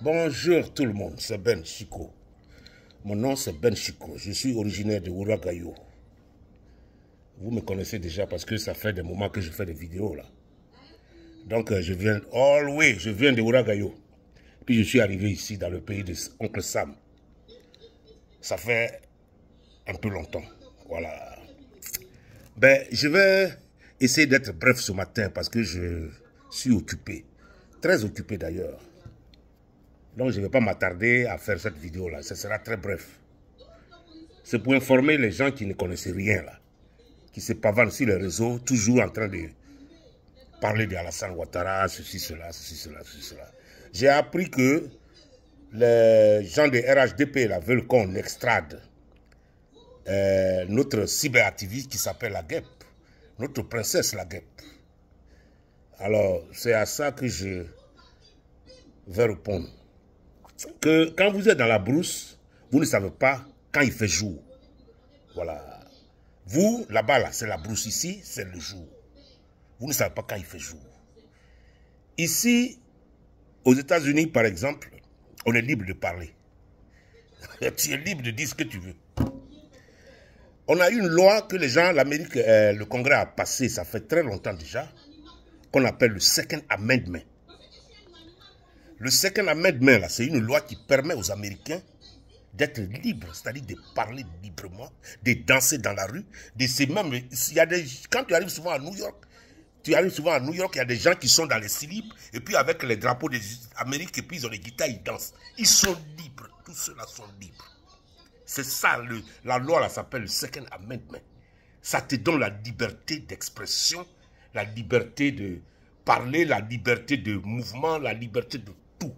Bonjour tout le monde, c'est Ben Chiko. Mon nom c'est Ben Chiko, je suis originaire de Ouragayo. Vous me connaissez déjà parce que ça fait des moments que je fais des vidéos là. Donc je viens de Ouragayo. Puis je suis arrivé ici dans le pays de Oncle Sam. Ça fait un peu longtemps, voilà. Ben, je vais essayer d'être bref ce matin parce que je suis occupé. Très occupé d'ailleurs. Donc je ne vais pas m'attarder à faire cette vidéo là, ce sera très bref. C'est pour informer les gens qui ne connaissent rien là, qui se pavanent sur les réseaux, toujours en train de parler d'Alassane Ouattara, ceci, cela, ceci, cela, ceci, cela. J'ai appris que les gens de RHDP là, veulent qu'on extrade notre cyberactiviste qui s'appelle la Guêpe, notre princesse la Guêpe. Alors, c'est à ça que je vais répondre. Que quand vous êtes dans la brousse, vous ne savez pas quand il fait jour. Voilà. Vous, là-bas, là, c'est la brousse. Ici, c'est le jour. Vous ne savez pas quand il fait jour. Ici, aux États-Unis, par exemple, on est libre de parler. Tu es libre de dire ce que tu veux. On a eu une loi que les gens, l'Amérique, le Congrès a passée, ça fait très longtemps déjà, qu'on appelle le Second Amendment. Le Second Amendment, là, c'est une loi qui permet aux Américains d'être libres, c'est-à-dire de parler librement, de danser dans la rue, de ces mêmes... Il y a des, quand tu arrives souvent à New York, il y a des gens qui sont dans les slips, et puis avec les drapeaux des Amériques, et puis ils ont les guitares, ils dansent. Ils sont libres, tous ceux-là sont libres. C'est ça, la loi là s'appelle le Second Amendment. Ça te donne la liberté d'expression, la liberté de parler, la liberté de mouvement, la liberté de tout.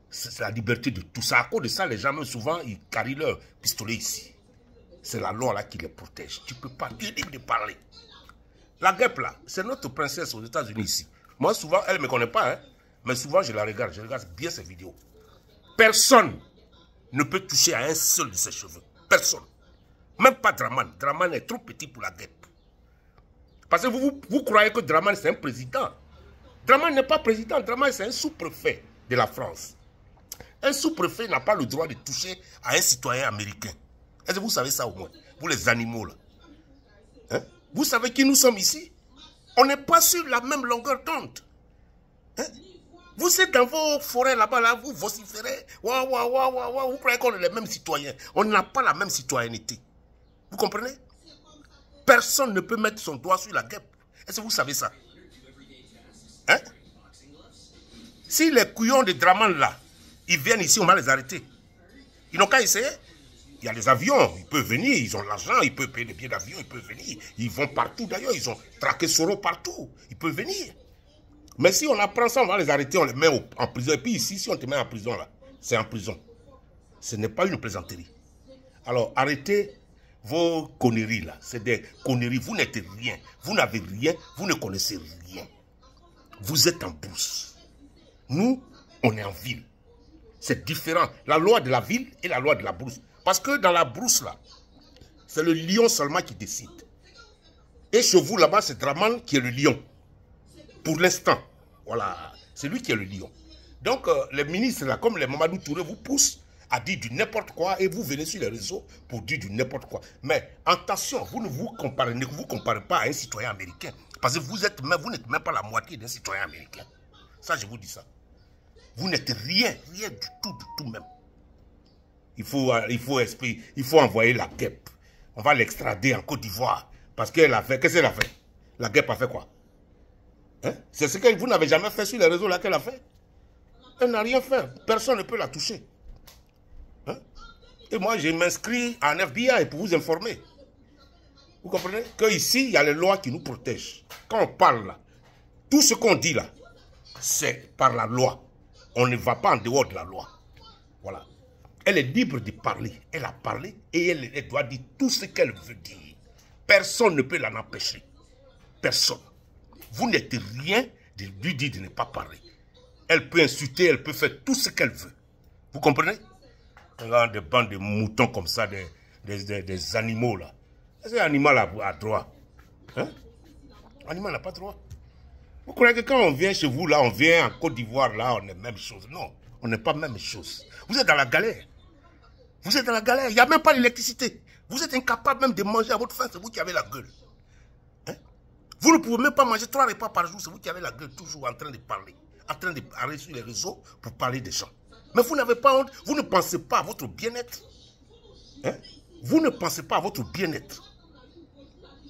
C'est la liberté de tout. Ça, à cause de ça, les gens, même souvent, ils carrient leur pistolet ici. C'est la loi là qui les protège. Tu peux pas, tu es libre de parler. La Guêpe là, c'est notre princesse aux États-Unis ici. Moi, souvent, elle ne me connaît pas, hein, mais souvent, je regarde bien ses vidéos. Personne ne peut toucher à un seul de ses cheveux. Personne. Même pas Draman. Draman est trop petit pour la Guêpe. Parce que vous croyez que Draman c'est un président. Draman n'est pas président. Draman c'est un sous-préfet de la France. Un sous-préfet n'a pas le droit de toucher à un citoyen américain. Est-ce que vous savez ça au moins? Vous les animaux là. Hein? Vous savez qui nous sommes ici? On n'est pas sur la même longueur d'onde. Hein? Vous êtes dans vos forêts là-bas, là, vous vociférez. Waouh, waouh, waouh, waouh, vous croyez qu'on est les mêmes citoyens. On n'a pas la même citoyenneté. Vous comprenez? Personne ne peut mettre son doigt sur la Guêpe. Est-ce que vous savez ça? Hein? Si les couillons de Draman là, ils viennent ici, on va les arrêter. Ils n'ont qu'à essayer. Il y a les avions, ils peuvent venir, ils ont l'argent, ils peuvent payer des billets d'avion, ils peuvent venir. Ils vont partout d'ailleurs, ils ont traqué Soro partout. Ils peuvent venir. Mais si on apprend ça, on va les arrêter, on les met en prison. Et puis ici, si on te met en prison là, c'est en prison. Ce n'est pas une plaisanterie. Alors arrêtez vos conneries là. C'est des conneries. Vous n'êtes rien. Vous n'avez rien. Vous ne connaissez rien. Vous êtes en brousse. Nous, on est en ville. C'est différent. La loi de la ville et la loi de la brousse. Parce que dans la brousse là, c'est le lion seulement qui décide. Et chez vous là-bas, c'est Draman qui est le lion. Pour l'instant. Voilà. C'est lui qui est le lion. Donc, les ministres là, comme les Mamadou Touré, vous poussent à dire du n'importe quoi et vous venez sur les réseaux pour dire du n'importe quoi. Mais attention, vous ne vous comparez pas à un citoyen américain. Parce que vous n'êtes même pas la moitié d'un citoyen américain. Ça, je vous dis ça. Vous n'êtes rien du tout même. Il faut envoyer la Guêpe. On va l'extrader en Côte d'Ivoire. Parce qu'elle a fait, qu'est-ce qu'elle a fait? La Guêpe a fait quoi? Hein? C'est ce que vous n'avez jamais fait sur les réseaux là qu'elle a fait. Elle n'a rien fait. Personne ne peut la toucher. Hein? Et moi, je m'inscris en FBI pour vous informer. Vous comprenez? Qu'ici, il y a les lois qui nous protègent. Quand on parle là, tout ce qu'on dit là, c'est par la loi. On ne va pas en dehors de la loi. Voilà. Elle est libre de parler. Elle a parlé et elle doit dire tout ce qu'elle veut dire. Personne ne peut l'en empêcher. Personne. Vous n'êtes rien de lui dire de ne pas parler. Elle peut insulter, elle peut faire tout ce qu'elle veut. Vous comprenez? Regarde des bandes de moutons comme ça, des animaux là. Est-ce qu'un animal a droit? Hein? L'animal n'a pas droit. Vous croyez que quand on vient chez vous, là, on vient en Côte d'Ivoire, là, on est même chose. Non, on n'est pas même chose. Vous êtes dans la galère. Vous êtes dans la galère. Il n'y a même pas d'électricité. Vous êtes incapable même de manger à votre faim. C'est vous qui avez la gueule. Hein? Vous ne pouvez même pas manger 3 repas par jour. C'est vous qui avez la gueule toujours en train de parler. En train de parler sur les réseaux pour parler des gens. Mais vous n'avez pas honte. Vous ne pensez pas à votre bien-être. Hein? Vous ne pensez pas à votre bien-être.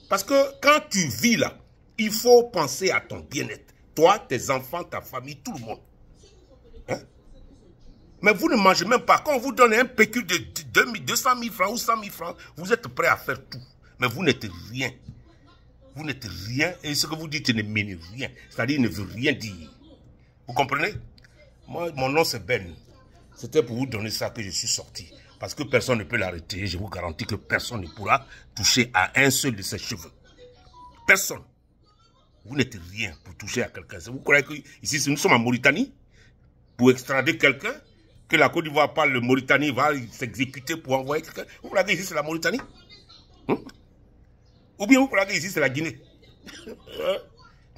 Parce que quand tu vis là, il faut penser à ton bien-être. Toi, tes enfants, ta famille, tout le monde. Hein? Mais vous ne mangez même pas. Quand on vous donne un pécule de 200 000 francs ou 100 000 francs, vous êtes prêt à faire tout. Mais vous n'êtes rien. Vous n'êtes rien. Et ce que vous dites ne mène rien. C'est-à-dire, il ne veut rien dire. Vous comprenez? Moi, mon nom c'est Ben. C'était pour vous donner ça que je suis sorti. Parce que personne ne peut l'arrêter. Je vous garantis que personne ne pourra toucher à un seul de ses cheveux. Personne. Vous n'êtes rien pour toucher à quelqu'un. Vous croyez que ici, nous sommes en Mauritanie pour extrader quelqu'un, que la Côte d'Ivoire parle, le Mauritanie va s'exécuter pour envoyer quelqu'un. Vous croyez que ici c'est la Mauritanie? Ou bien vous croyez que ici c'est la Guinée?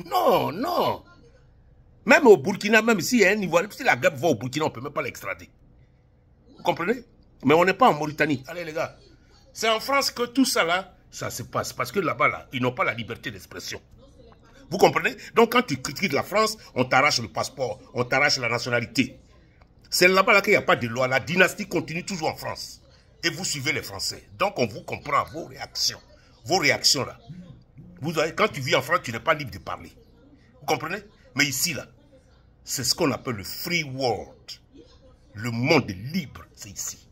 Non, non. Même au Burkina, même s'il y a un Ivoirien, si la guerre va au Burkina, on ne peut même pas l'extrader. Vous comprenez? Mais on n'est pas en Mauritanie. Allez les gars, c'est en France que tout ça là, ça se passe. Parce que là-bas, là, ils n'ont pas la liberté d'expression. Vous comprenez? Donc quand tu critiques la France, on t'arrache le passeport, on t'arrache la nationalité. C'est là-bas là, qu'il n'y a pas de loi. La dynastie continue toujours en France. Et vous suivez les Français. Donc on vous comprend vos réactions. Vos réactions là. Vous avez, quand tu vis en France, tu n'es pas libre de parler. Vous comprenez? Mais ici là, c'est ce qu'on appelle le free world. Le monde libre, c'est ici.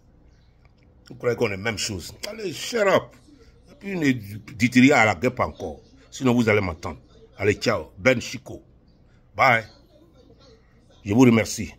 Vous croyez qu'on est la même chose? Allez, shut up. Et puis ne dites rien à la guêpe encore. Sinon vous allez m'entendre. Allez, ciao. Ben Chico. Bye. Je vous remercie.